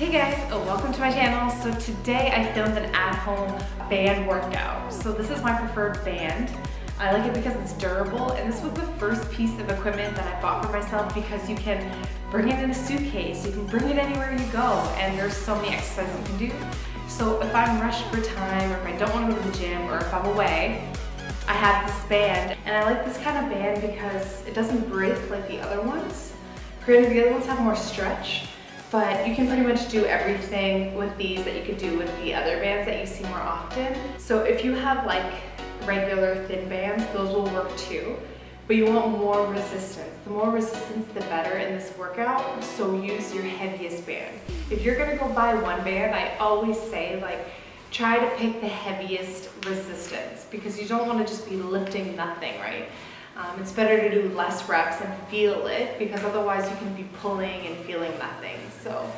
Hey guys, welcome to my channel. So today I filmed an at-home band workout. So this is my preferred band. I like it because it's durable, and this was the first piece of equipment that I bought for myself because you can bring it in a suitcase, you can bring it anywhere you go, and there's so many exercises you can do. So if I'm rushed for time, or if I don't want to go to the gym, or if I'm away, I have this band. And I like this kind of band because it doesn't break like the other ones. Granted, the other ones have more stretch, but you can pretty much do everything with these that you could do with the other bands that you see more often. So if you have like regular thin bands, those will work too, but you want more resistance. The more resistance, the better in this workout, so use your heaviest band. If you're gonna go buy one band, I always say like, try to pick the heaviest resistance because you don't wanna just be lifting nothing, right? It's better to do less reps and feel it because otherwise you can be pulling and feeling nothing. So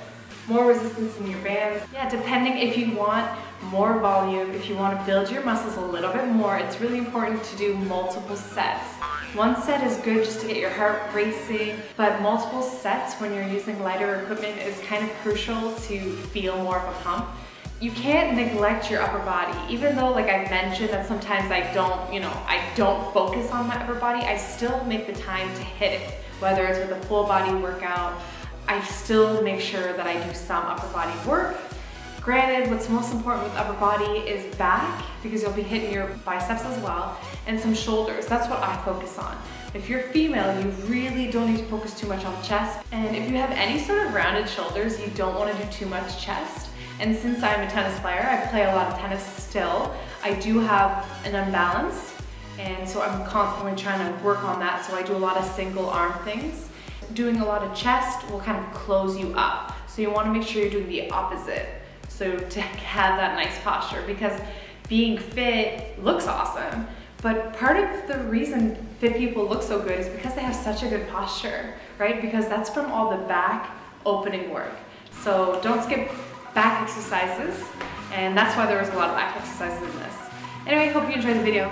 more resistance in your bands. Yeah, depending if you want more volume, if you want to build your muscles a little bit more, it's really important to do multiple sets. One set is good just to get your heart racing, but multiple sets when you're using lighter equipment is kind of crucial to feel more of a pump. You can't neglect your upper body. Even though, like I mentioned, that sometimes I don't focus on my upper body, I still make the time to hit it. Whether it's with a full body workout, I still make sure that I do some upper body work. Granted, what's most important with upper body is back, because you'll be hitting your biceps as well, and some shoulders. That's what I focus on. If you're female, you really don't need to focus too much on chest. And if you have any sort of rounded shoulders, you don't want to do too much chest. And since I'm a tennis player, I play a lot of tennis still, I do have an imbalance, and so I'm constantly trying to work on that, so I do a lot of single arm things. Doing a lot of chest will kind of close you up, so you want to make sure you're doing the opposite, so to have that nice posture, because being fit looks awesome, but part of the reason fit people look so good is because they have such a good posture, right? Because that's from all the back opening work. So don't skip back exercises, and that's why there was a lot of back exercises in this. Anyway, hope you enjoyed the video.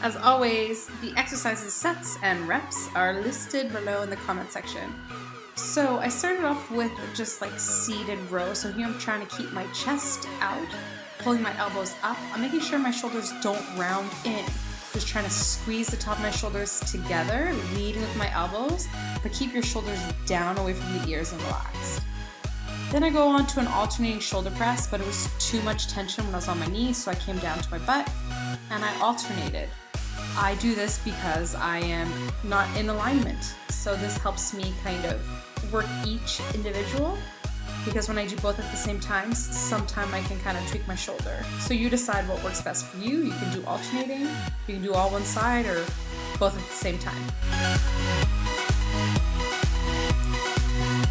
As always, the exercises sets and reps are listed below in the comment section. So I started off with just like seated row. So here I'm trying to keep my chest out, pulling my elbows up. I'm making sure my shoulders don't round in. Just trying to squeeze the top of my shoulders together, leading with my elbows, but keep your shoulders down away from the ears and relaxed. Then I go on to an alternating shoulder press, but it was too much tension when I was on my knees, so I came down to my butt and I alternated. I do this because I am not in alignment, so this helps me kind of work each individual, because when I do both at the same time, sometime I can kind of tweak my shoulder. So you decide what works best for you. You can do alternating, you can do all one side, or both at the same time.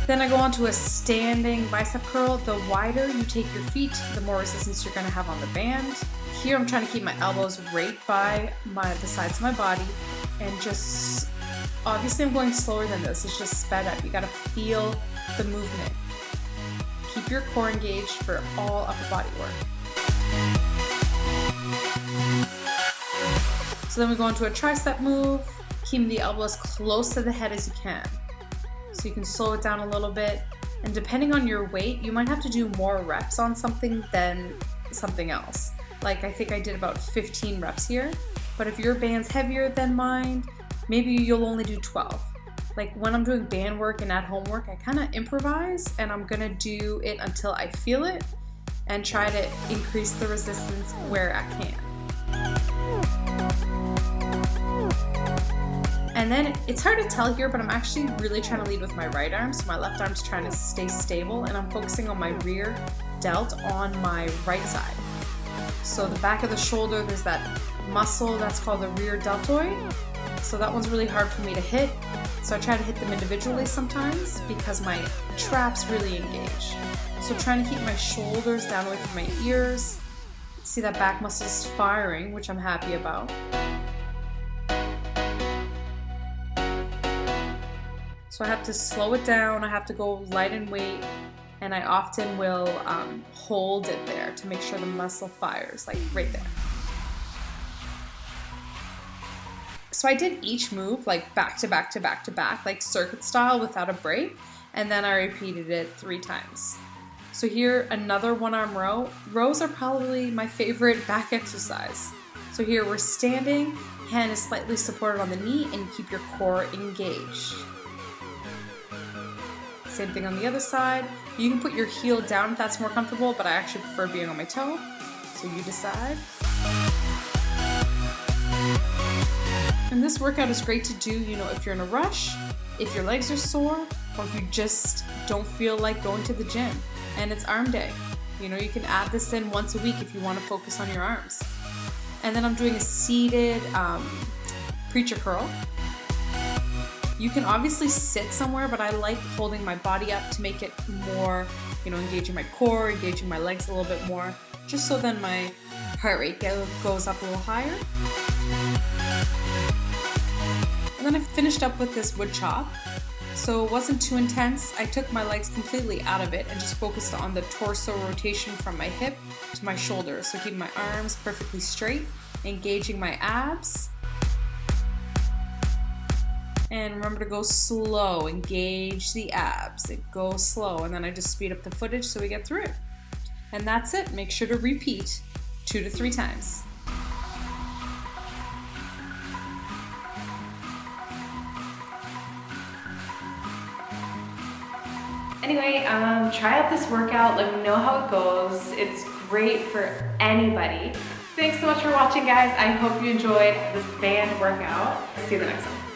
Then I go on to a standing bicep curl. The wider you take your feet, the more resistance you're gonna have on the band. Here I'm trying to keep my elbows right by the sides of my body, and just, obviously I'm going slower than this, it's just sped up. You gotta feel the movement. Keep your core engaged for all upper body work. So then we go into a tricep move, keeping the elbows close to the head as you can. So you can slow it down a little bit, and depending on your weight, you might have to do more reps on something than something else. Like I think I did about 15 reps here, but if your band's heavier than mine, maybe you'll only do 12. Like when I'm doing band work and at home work, I kind of improvise, and I'm gonna do it until I feel it and try to increase the resistance where I can. And then it's hard to tell here, but I'm actually really trying to lead with my right arm, so my left arm's trying to stay stable, and I'm focusing on my rear delt on my right side. So the back of the shoulder, there's that muscle that's called the rear deltoid. So that one's really hard for me to hit. So I try to hit them individually sometimes because my traps really engage. So trying to keep my shoulders down away from my ears. See that back muscle's firing, which I'm happy about. So I have to slow it down, I have to go light in weight, and I often will hold it there to make sure the muscle fires, like right there. So I did each move like back to back to back to back, like circuit style without a break, and then I repeated it 3 times. So here, another one arm row. Rows are probably my favorite back exercise. So here we're standing, hand is slightly supported on the knee, and keep your core engaged. Same thing on the other side. You can put your heel down if that's more comfortable, but I actually prefer being on my toe. So you decide. And this workout is great to do, you know, if you're in a rush, if your legs are sore, or if you just don't feel like going to the gym. And it's arm day. You know, you can add this in once a week if you want to focus on your arms. And then I'm doing a seated preacher curl. You can obviously sit somewhere, but I like holding my body up to make it more, you know, engaging my core, engaging my legs a little bit more, just so then my heart rate goes up a little higher. And then I finished up with this Woodchop. So it wasn't too intense. I took my legs completely out of it and just focused on the torso rotation from my hip to my shoulder. So keeping my arms perfectly straight, engaging my abs. And remember to go slow, engage the abs. It goes slow, and then I just speed up the footage so we get through it. And that's it. Make sure to repeat 2 to 3 times. Anyway, try out this workout. Let me know how it goes. It's great for anybody. Thanks so much for watching, guys. I hope you enjoyed this band workout. See you in the next one.